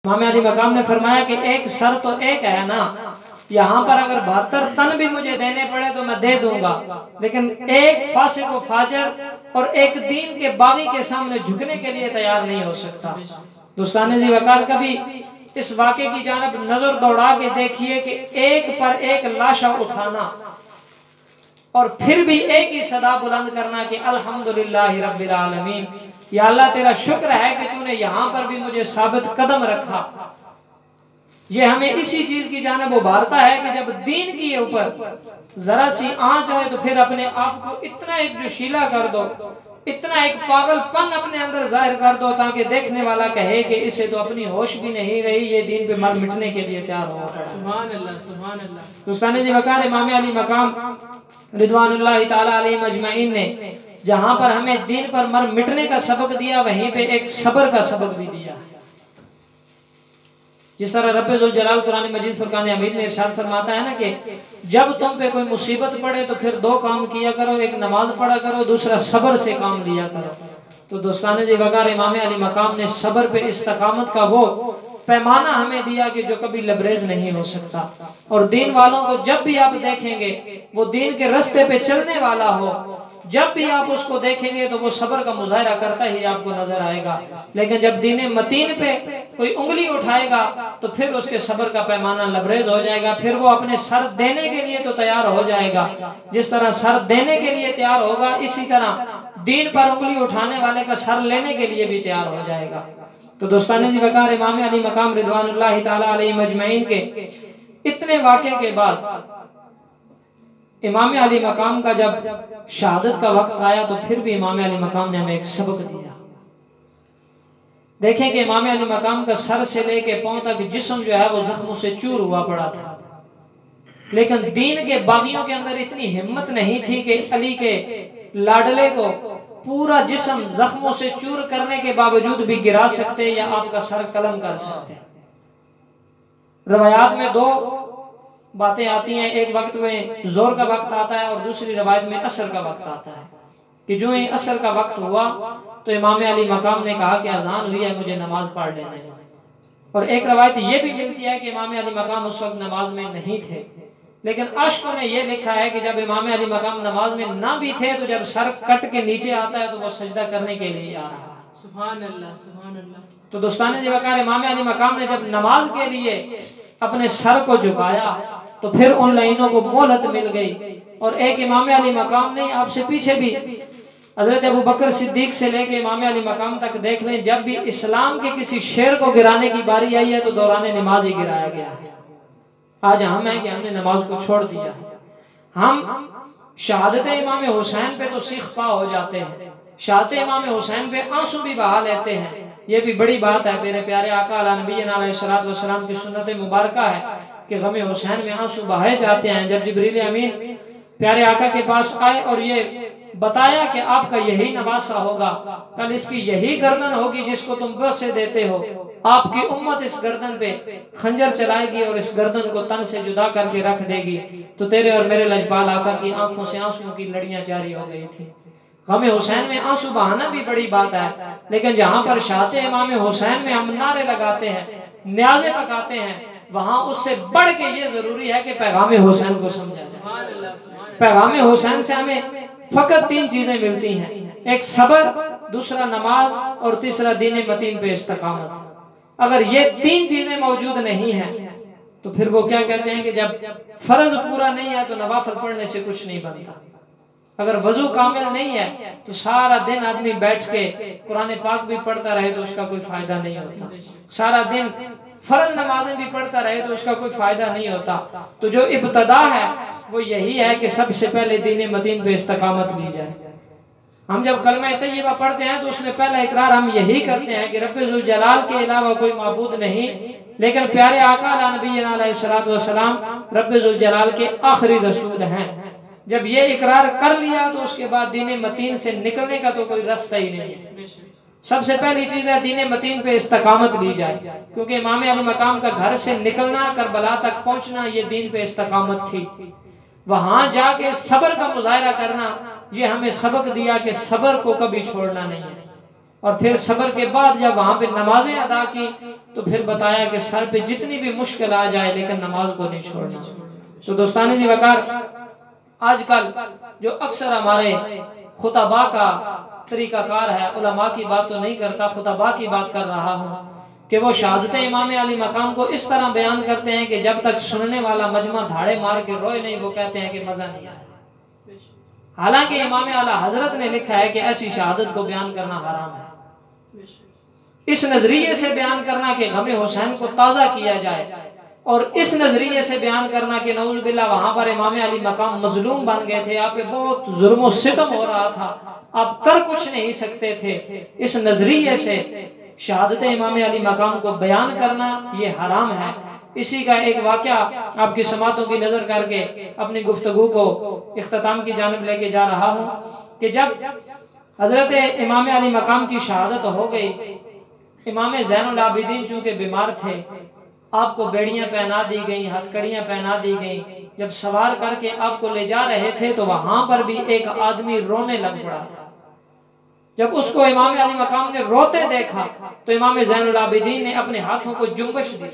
इमाम अली मकाम ने फरमाया कि एक सर तो एक है ना, यहाँ पर अगर 72 तन भी मुझे देने पड़े तो मैं दे दूंगा, लेकिन एक फासिक व फाजिर और एक दीन के बागी के सामने झुकने के लिए तैयार नहीं हो सकता। दोस्तान जी वकार, कभी इस वाक़े की जानब नजर दौड़ा के देखिए कि एक पर एक लाशा उठाना और फिर भी एक ही सदा बुलंद करना कि अल्हम्दुलिल्लाह रब्बिल आलमीन, या अल्लाह तेरा शुक्र है कि तूने यहाँ पर भी मुझे साबित कदम रखा। ये हमें इसी चीज की जानब उभारता है कि जब दीन के ऊपर जरा सी आंच आए तो फिर अपने आप को इतना एक जोशीला कर दो, इतना एक पागलपन अपने अंदर जाहिर कर दो ताकि देखने वाला कहे कि इसे तो अपनी होश भी नहीं रही, ये दीन पे मर मिटने के लिए तैयार हुआ पड़ा। सुभान अल्लाह, सुभान अल्लाह। दोस्तान जी वकार, इमाम अली मकाम रिदवानुल्लाह ताला अलैहि अजमईन ने जहां पर हमें दीन पर मर मिटने का सबक दिया, वहीं पे एक सब्र का सबक भी दिया। जिस तरह रब्बुल जलाल कुरान मजीद फुरकान हमीद में इरशाद फरमाता है ना कि जब तुम पे कोई मुसीबत पड़े तो फिर दो काम किया करो, एक नमाज पढ़ा करो, दूसरा सब्र से काम लिया करो। तो दोस्तान जी वकार, इमाम अली मकाम ने सब्र पे इस्तकामत का वो पैमाना हमें दिया कि जो कभी लबरेज नहीं हो सकता। और दीन वालों को जब भी आप देखेंगे वो दीन के रास्ते पे चलने वाला हो, जब भी आप उसको देखेंगे तो वो सब्र का मुजाहिरा करता ही आपको नजर आएगा। लेकिन जब दीन मतीन पे कोई उंगली उठाएगा तो फिर उसके सब्र का पैमाना लबरेज हो जाएगा, फिर वो अपने सर देने के लिए तो तैयार हो जाएगा। जिस तरह सर देने के लिए तैयार होगा, इसी तरह दीन पर उंगली उठाने वाले का सर लेने के लिए भी तैयार हो जाएगा। तो दोस्तान जी वकार, इमाम अली मकाम रिदवानुल्लाह ताला अलैहि अजमईन के इतने वाक़े के बाद इमाम अली मकाम का जब शहादत का वक्त आया तो फिर भी इमाम अली मकाम ने हमें एक सबक दिया। देखें कि इमाम अली मकाम का सर से लेके पांव तक जिस्म जो है वो जख्मों से चूर हुआ पड़ा था, लेकिन दीन के बागियों के अंदर इतनी हिम्मत नहीं थी कि अली के लाडले को पूरा जिस्म जख्मों से चूर करने के बावजूद भी गिरा सकते या आपका सर कलम कर सकते। रवायात में दो बातें आती हैं, एक वक्त में जोर का वक्त आता है और दूसरी रवायत में असर का वक्त आता है कि जो ही असर का वक्त हुआ तो इमाम अली मकाम ने कहा कि अजान हुई है, मुझे नमाज पढ़ लेने। और एक रवायत ये भी मिलती है कि इमाम अली मकाम उस वक्त नमाज में नहीं थे, लेकिन अश्कों ने यह लिखा है कि जब इमाम अली मकाम नमाज में ना भी थे तो जब सर कट के नीचे आता है तो वो सजदा करने के लिए आ रहा है। सुभान अल्लाह, सुभान अल्लाह। तो दोस्तान जी वकार, इमाम अली मकाम ने जब नमाज के लिए अपने सर को झुकाया तो फिर उन लाइनों को मोहलत मिल गई। और एक इमाम अली मकाम ने आपसे पीछे भी हजरत अबू बकर सिद्दीक से लेके इमाम अली मकाम तक देख लें, जब भी इस्लाम के किसी शेर को गिराने की बारी आई है तो दौरान नमाज ही गिराया गया है। आज हम हैं कि हमने नमाज को छोड़ दिया। हम शहादत इमाम हुसैन पे तो सीख पा हो जाते हैं, शहादत इमाम हुसैन पे आंसू भी बहा लेते हैं, ये भी बड़ी बात है। मेरे प्यारे आका नबी अलैहिस्सलाम की सुन्नत मुबारक है कि गम हुसैन में आंसू बहाए जाते हैं। जब जिब्रील अमीन प्यारे आका के पास आए और ये बताया कि आपका यही नवासा होगा, कल इसकी यही गर्दन होगी जिसको तुम बसे देते हो, आपकी उम्मत इस गर्दन पे खंजर चलाएगी और इस गर्दन को तन से जुदा करके रख देगी, तो तेरे और मेरे लजपाल आका की आंखों से आंसुओं की लड़ियां जारी हो गई थी। गम हुसैन में आंसू बहाना भी बड़ी बात है, लेकिन जहाँ पर शाहते इमाम हुसैन में हम नारे लगाते हैं, न्याज़े पकाते हैं, वहां उससे बढ़ के ये जरूरी है कि पैगाम हुसैन को समझा जाए। पैगाम हुसैन से हमें फकत तीन चीजें मिलती हैं, एक सब्र, दूसरा नमाज और तीसरा दीन मतीन पे इस्तकामत। अगर ये तीन चीजें मौजूद नहीं हैं तो फिर वो क्या कहते हैं कि जब फर्ज पूरा नहीं है तो नवाफिल पढ़ने से कुछ नहीं बनता। अगर वजू कामिल नहीं है तो सारा दिन आदमी बैठ के कुरान पाक भी पढ़ता रहे तो उसका कोई फायदा नहीं होता, सारा दिन फर्ज नमाजें भी पढ़ता रहे तो उसका कोई फायदा नहीं होता। तो जो इब्तदा है वो यही है कि सबसे पहले दीन मतीन पे इस्तकामत ली जाए। हम जब कलमा तय्यबा पढ़ते हैं तो उसमें पहला इकरार हम यही करते हैं कि रब्बुल जलाल के अलावा कोई माबूद नहीं, लेकिन प्यारे आका नबी अलैहिस्सलाम रब्बुल जलाल के आखिरी रसूल हैं। जब ये इकरार कर लिया तो उसके बाद दीन मतीन से निकलने का तो कोई रास्ता ही नहीं है। सबसे पहली चीज है दीन मतीन पे इस्तकामत ली जाए, क्योंकि इमाम अली मकाम का घर से निकलना, करबला तक पहुंचना, ये दीन पे इस्तकामत थी। वहां जाके सब्र का मुजाहिरा करना, ये हमें सबक दिया कि सब्र को कभी छोड़ना नहीं है। और फिर सब्र के बाद जब वहां पे नमाजें अदा की तो फिर बताया कि सर पे जितनी भी मुश्किल आ जाए लेकिन नमाज को नहीं छोड़ना। तो दोस्तानी जी वकार, आजकल जो अक्सर हमारे खुतबा का तरीकाकार है, उलमा की बात तो नहीं करता, खुतबा की बात कर रहा हूँ, कि वो शहादत इमाम अली मकाम को इस तरह बयान करते हैं कि जब तक सुनने वाला मजमा धाड़े मार के रोए नहीं, वो कहते हैं कि मजा नहीं आया। हालांकि इमाम आला हजरत ने लिखा है कि ऐसी शहादत को बयान करना हराम है। इस नजरिए से बयान करना कि गम हुसैन को ताज़ा किया जाए, और इस नजरिए से बयान करना कि नऊज़ बिल्लाह वहां पर इमाम अली मकाम मजलूम बन गए थे, आप पे बहुत जुल्म सितम हो रहा था, आप कर कुछ नहीं सकते थे, इस नजरिए से शहादत इमाम अली मकाम को बयान करना ये हराम है। इसी का एक वाक़या आपकी समातों की नजर करके अपनी गुफ्तगू को इख्तिताम की जानिब लेके जा रहा हूँ कि जब हजरत इमाम अली मकाम की शहादत हो गई, इमाम ज़ैनुल आबिदीन चूंकि बीमार थे, आपको बेड़ियां पहना दी गई, हथकड़ियां पहना दी गई, जब सवार करके आपको ले जा रहे थे तो वहां पर भी एक आदमी रोने लग पड़ा था। जब उसको इमाम अली मकाम ने रोते देखा तो इमाम ज़ैनुल आबिदीन ने अपने हाथों को जुम्बश दी,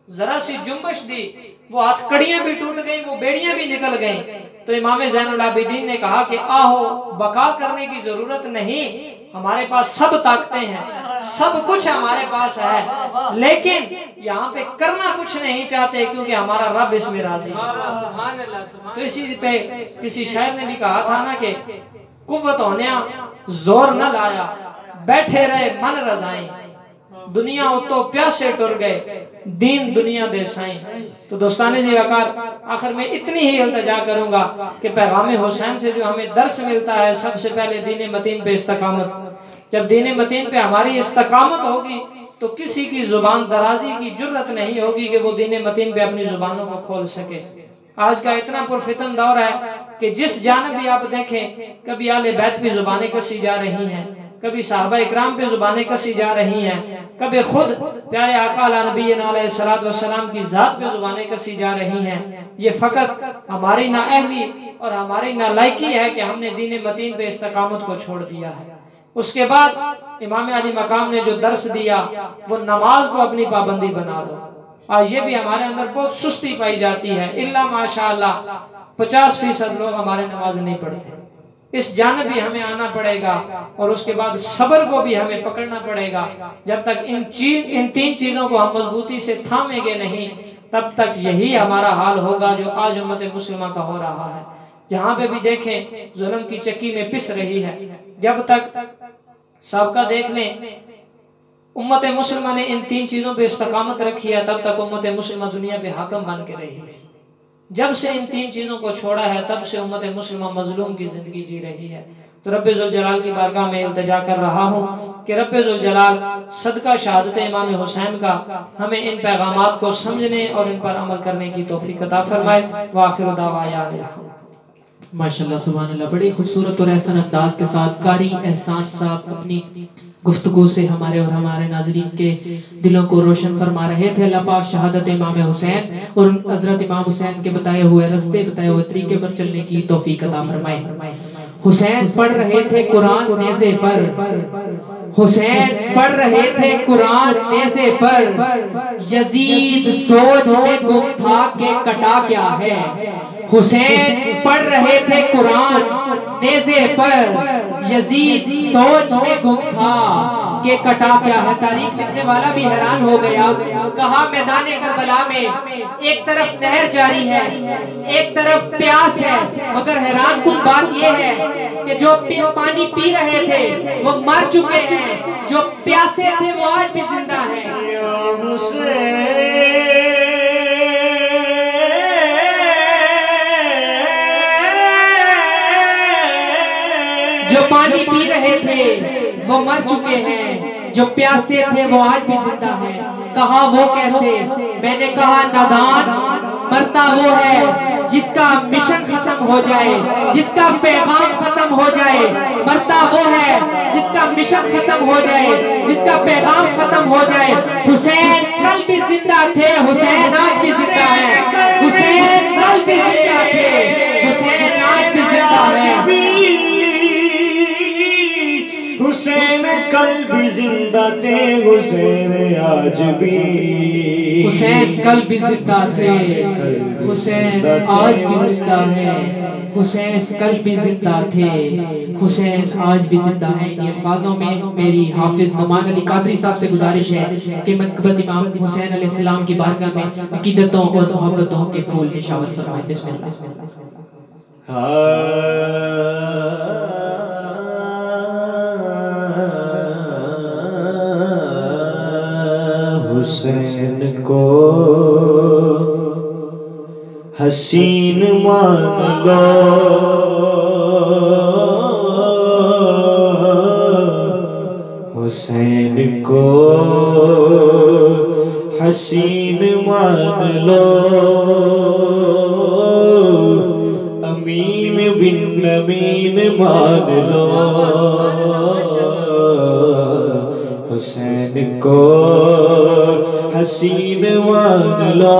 जरा सी जुम्बश दी, वो हथकड़ियां भी टूट गई, वो बेड़ियां भी निकल गई। तो इमाम ज़ैनुल आबिदीन ने कहा कि आहो, बका करने की जरूरत नहीं, हमारे पास सब ताकतें हैं, सब कुछ हमारे पास है, लेकिन यहाँ पे करना कुछ नहीं चाहते क्योंकि हमारा रब इसमें राजी है। तो इसी पे किसी शायर ने भी कहा था ना कि कुव्वत होने जोर न लाया, बैठे रहे मन रजाएं, दुनिया उतो प्यासे टुर गए, दीन दुनिया दे साईं। तो दोस्ताने जी वकार, आखिर में इतनी ही इल्तिजा करूंगा कि पैगाम हुसैन से जो हमें दर्स मिलता है, सबसे पहले दीन मतीन पे इस्तकामत। जब दीन मतीन पे हमारी इस्तकामत होगी तो किसी की जुबान दराजी की जुर्रत नहीं होगी कि वो दीन मतीन पे अपनी जुबानों को खोल सके। आज का इतना पुरफितन दौर है कि जिस जानब भी आप देखें, कभी आले बैत पे जुबानें कसी जा रही हैं, कभी साहबा इकराम पे जुबानें कसी जा रही हैं, कभी खुद प्यारे आका अला नबी अलैहिस्सलातु वस्सलाम की जात पे जुबानें कसी जा रही हैं। ये फ़कत हमारी नाअहली और हमारी नालायकी है कि हमने दीन मतीन पे इस्तकामत को छोड़ दिया है। उसके बाद इमाम अली मकाम ने जो दर्स दिया वो नमाज को अपनी पाबंदी बना दो। आज ये भी हमारे अंदर बहुत सुस्ती पाई जाती है, इल्ला माशाअल्लाह 50% लोग हमारे नमाज नहीं पढ़ते। इस जानब भी हमें आना पड़ेगा और उसके बाद सब्र को भी हमें पकड़ना पड़ेगा। जब तक इन तीन चीजों को हम मजबूती से थामेंगे नहीं, तब तक यही हमारा हाल होगा जो आज उम्मत मुस्लिमा का हो रहा है। जहाँ पे भी देखें जुल्म की चक्की में पिस रही है। जब तक सबका देख लें उम्मत मुस्लिमा ने इन तीन चीजों पे इस्तकामत रखी है, तब तक उम्मत मुस्लिमा दुनिया पे हाकम बन के रही है। जब से इन तीन चीजों को छोड़ा है तब से उम्मत मुस्लिमा मजलूम की जिंदगी जी रही है। तो रब्बे ज़ुल जलाल की बारगाह में इल्तिजा कर रहा हूँ कि रब्बे ज़ुल जलाल सदका शहादत इमाम हुसैन का हमें इन पैगामात को समझने और इन पर अमल करने की तौफीक अता फरमाए। वाखिर दावाया माशाल्लाह सुभान अल्लाह, बड़ी खूबसूरत और एहसान अंदाज के साथ कारी एहसान साहब अपनी गुफ्तगू से हमारे और हमारे नाज़रीन के दिलों को रोशन फरमा रहे थे। अल्लाह पाक शहादत इमाम हुसैन और हजरत इमाम हुसैन के बताए हुए रास्ते, बताए हुए तरीके पर चलने की तौफीक अता फरमाए। हुसैन पढ़ रहे थे कुरान नेज़े पर, हुसैन पढ़ रहे थे कुरान नेज़े पर, यजीद सोच में गुम था कि कटा क्या है। हुसैन पढ़ रहे थे कुरान नेज़े पर, यजीद सोच में गुम था कि कटा क्या है। तारीख लिखने वाला भी हैरान हो गया। कहा मैदाने करबला में एक तरफ नहर जारी है, एक तरफ प्यास है, मगर हैरान कुन बात यह है कि जो पानी पी रहे थे वो मर चुके हैं, जो प्यासे थे वो आज भी जिंदा हैं। जो पानी पी रहे थे वो मर चुके हैं, जो प्यासे थे वो आज भी जिंदा हैं। कहा वो कैसे? मैंने कहा नादान मरता वो है जिसका मिशन खत्म हो जाए, जिसका पैगाम खत्म हो जाए। मरता वो है जिसका मिशन खत्म हो जाए, जिसका पैगाम खत्म हो जाए। हुसैन कल भी जिंदा थे, हुसैन आज भी जिंदा है। हुसैन कल भी जिंदा थे, हुसैन आज भी जिंदा है। हुसैन कल हुसैन आज भी, हुसैन कल भी जिंदा थे, हुसैन आज भी जिंदा है, हुसैन कल भी जिंदा थे, हुसैन आज भी जिंदा है। इन अल्फाजों में मेरी हाफिज नुमान अली कादरी साहब से गुजारिश है कि मनक़बत इमाम हुसैन अलैहिस्सलाम की बारगाह में अकीदतों और मोहब्बतों के फूल निशावर फरमाएं। बिस्मिल्लाह। हुसैन को हसीन मान लो, हुसैन को हसीन मान लो, अमीन बिन अमीन मान लो, हुसैन को हसीन मान लो,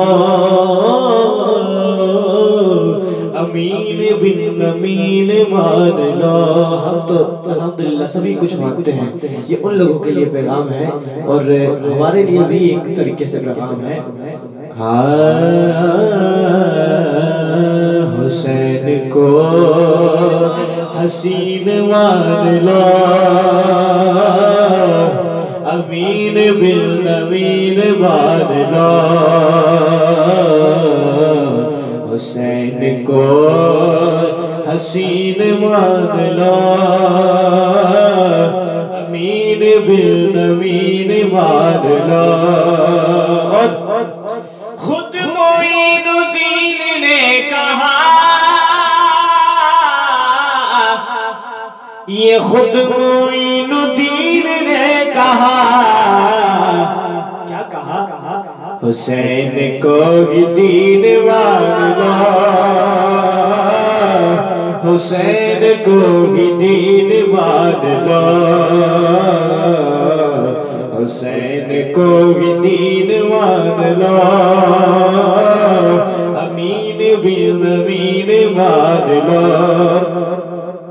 अमीन बिन अमीन मान लो। हम तो अल्हम्दुलिल्लाह सभी कुछ मानते हैं, ये उन लोगों के लिए पैगाम है और हमारे लिए भी एक तरीके से पैगाम है। हुसैन को हसीन मान लो, अमीन बिन अमीन मान लो, हुसैन को हसीन मान लो, अमीन बिन अमीन मान लो। और खुद मोइनुद्दीन ने कहा, ये खुद मोइनुद्दीन ने कहा, क्या कहा? हुसैन को ही दीन मान लो, हुसैन को ही दीन मान लो, हुसैन को ही दीन मान लो, अमीन बिन अमीन मान लो।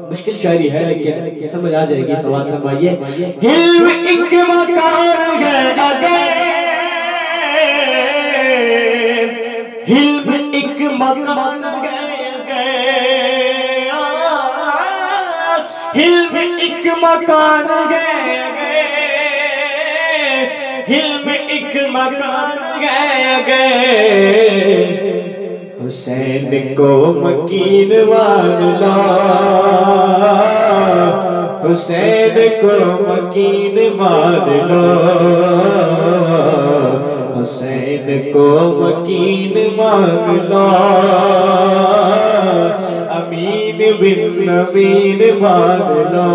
मुश्किल शायरी है लेकिन समझ आ जाएगी। सवाल फरमाइए। हिल्म एक मकान है अगर, हिल्म एक मकान गए, हिल्म एक मकान गए, हिल्म एक मकान गए, हुसैन को मकीन मान लो, हुसैन को मकीन मान लो, हुसैन को मकीन मान लो, अमीन बिन अमीन मान लो।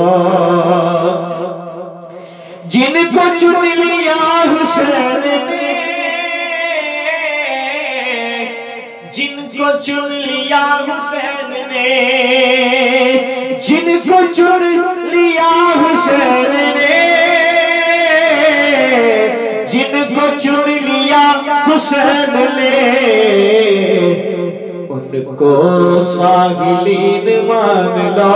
जिनको चुन लिया हुसैन ने, जिनको चुन लिया हुसैन ने, जिनको चुन लिया हुसैन ने, जिनको चुन लिया हुसैन ने, उनको साहिलीन मान लो,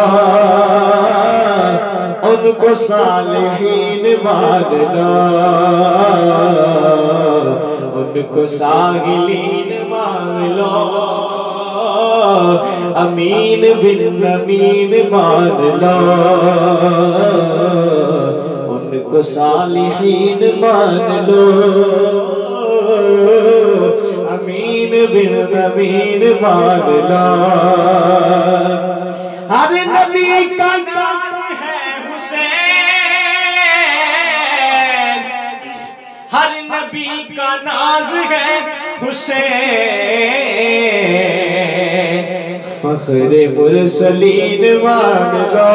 उनको सालिहीन मान लो, उनको साहिलीन मान लो, अमीन बिन अमीन मान लो, उनको सालिहीन मान लो, अमीन बिन अमीन मान लो। हर नबी का नाम है हुसैन, हर नबी का नाज है हुसैन, फख्रे मुरसलीन मान लो,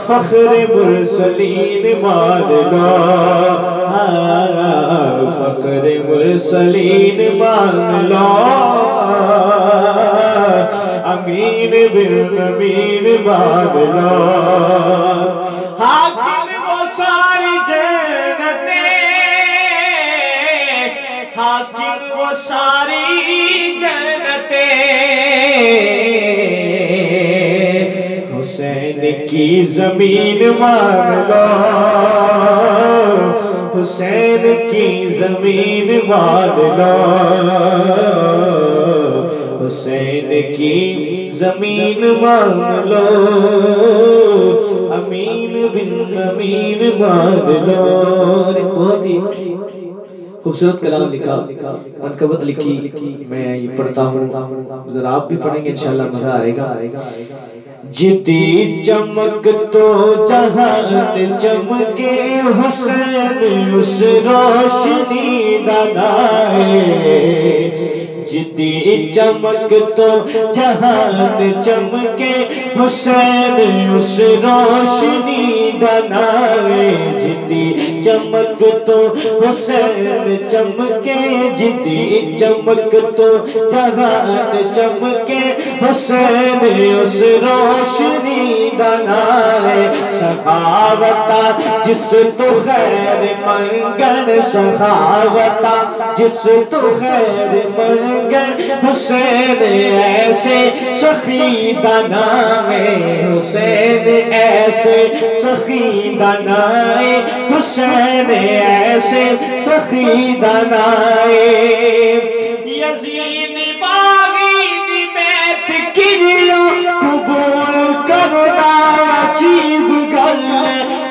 फख्रे मुरसलीन मान लो, फख्रे मुरसलीन मान लो, अमीन बिन अमीन मान लो। हाकिम वो सारी जन्नतें, हाकिम वो सारी जन्नतें, हुसैन की जमीन मान लो, हुसैन की जमीन मान लो, हुसैन की जमीन मान लो, अमीन बिन अमीन मान लो। बहुत ही खूबसूरत कलाम लिखा, मनकबत लिखी, मैं ये पढ़ता हूँ, जरा आप भी पढ़ेंगे इंशाल्लाह मजा आएगा। जिदी चमक तो जहान चमके, हुसैन उस रोशनी दनाए। जिदी चमक तो जहान चमके, हुसैन उस रोशनी बनाए। जिदी चमक तो हुसैन चमके, जिदी चमक तो जहान चमके, हुसैन उस रोशनी बनाए। सखावता जिस तो खैर मंगन, सखावता जिस तो खैर मंगन, हुसैन ऐसे सखी बनाए। हुसैन ऐसे सखी बनाए, हुसैन ऐसे सखी बनाए। यजीद बागीद बैत किरिया कबूल करना अजीब गल।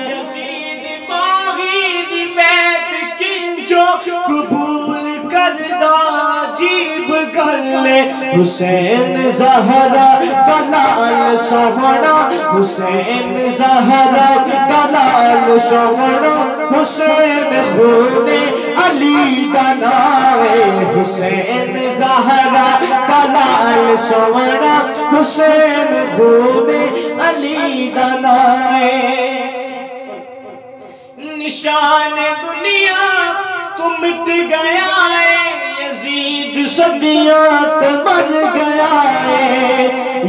यजीद बागीद बैत की जो कबूल करना अजीब गल। हुसैन ज़हरा दलाल सोहना, हुसैन ज़हरा दलाल सोहना, हुसैन खूने अली दनाए। हुसैन ज़हरा दलाल सोहना, हुसैन खूने अली दनाए। निशान दुनिया तो मिट गया है, यजीद सदियां तो मर गया है।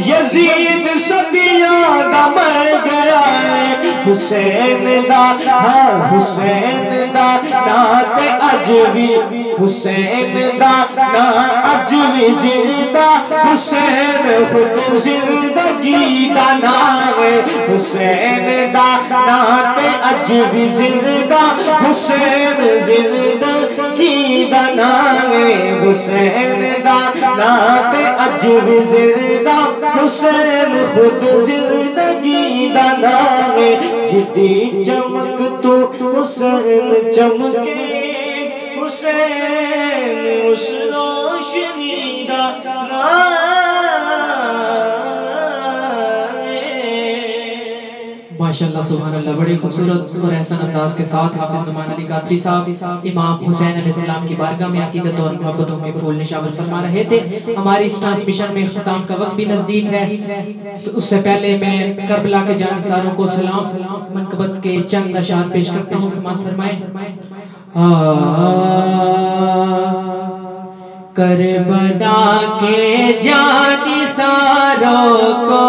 यजीद सदियां दा मर गया है। हुसैन दा हाँ हुसैन दा ना ते अज भी, हुसैन दा ना अज भी जिंदा। हुसैन खुद जिंदगी दा नाम है। हुसैन दा ना ते अज भी जिंदा, हुसैन जिंदगी दा नाम है। हुसैन दा ना ते अज भी जिंदा, हुसैन खुद जिंदगी दा नाम है। जिदी चमक तो हुसैन चमके, हुसैन उस रोशनी दा नाम। माशाअल्लाह सुभान अल्लाह, बड़े खूबसूरत और एहसन अंदाज के साथ हाफिज नुमान अली कादरी साहब इमाम हुसैन अलैहिस्सलाम की बारगाह में अकीदत और मोहब्बतों के फूल निशावर फरमा रहे थे। हमारी इस ट्रांसमिशन में ख़िताम का वक्त भी नज़दीक है, तो उससे पहले मैं करबला के जानिसारों को सलाम मनकबत के चंद अशार पेश करता हूँ। समाअत फरमाएं। करबला के जानिसारों को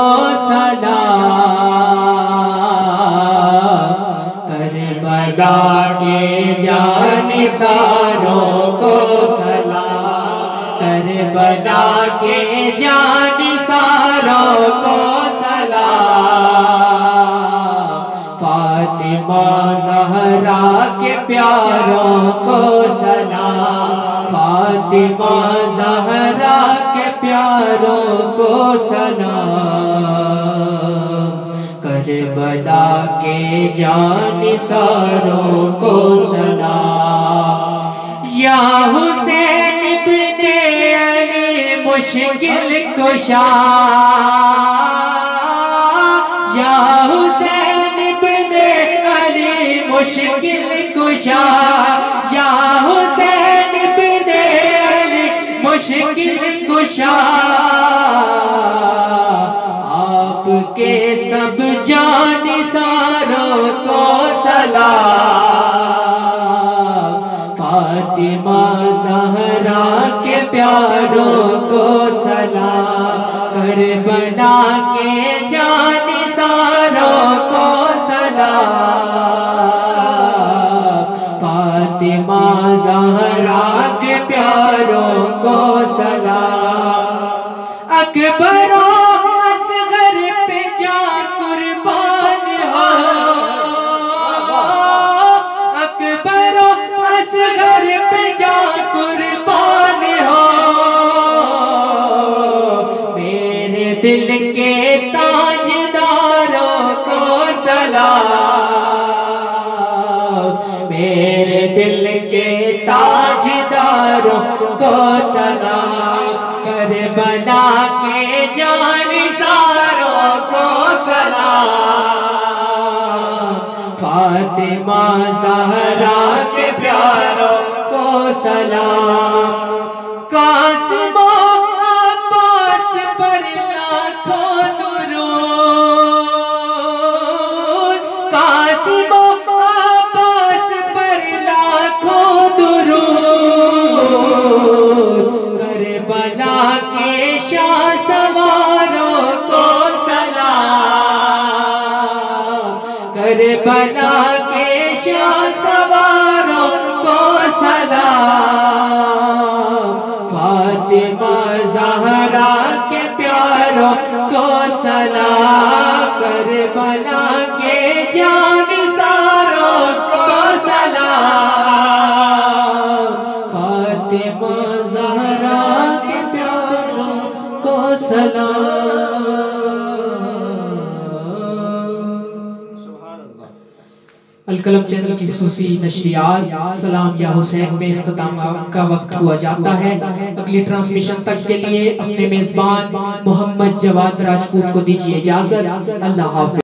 सलाम, करबला के जानिसारों को सलाम, करबला के जानिसारों को सलाम। फातिमा ज़हरा के प्यारों को सलाम, फातिमा ज़हरा के प्यारों को सलाम। करबला के जानिसारों को सलाम। या हुसैन इब्ने अली मुश्किल कुशा, या हुसैन इब्ने अली मुश्किल कुशा, या हुसैन इब्ने अली मुश्किल कुशा। आपके सब जानिसारों को सलाम। फातिमा ज़हरा के प्यारों को सलाम, करबला के जानिसारों को सलाम। फातिमा ज़हरा के प्यारों को सलाम। अकबर असगर पे जा कुर्बान, दिल के ताजदारों को सलाम, करबला के जानिसारों को सलाम, फातिमा ज़हरा के प्यारों को सलाम, कासिम अब्बास पर लाखों दुरूद, कासिम अब्बास पर लाखों दुरूद, करबला के शाह सवारों को सलाम, करबला के शाह सवारों को सलाम, फातिमा ज़हरा के प्यारों को सलाम, करबला के जानिसारों को सलाम, फातिमा ज़हरा के प्यारों को सलाम। अलकलम चैनल की खुसूसी नशरियात सलाम या हुसैन में इख्तिताम का वक्त हुआ जाता है। अगली ट्रांसमिशन तक के लिए अपने मेजबान मोहम्मद जवाद राजपूत को दीजिए इजाजत। अल्लाह हाफ़िज़।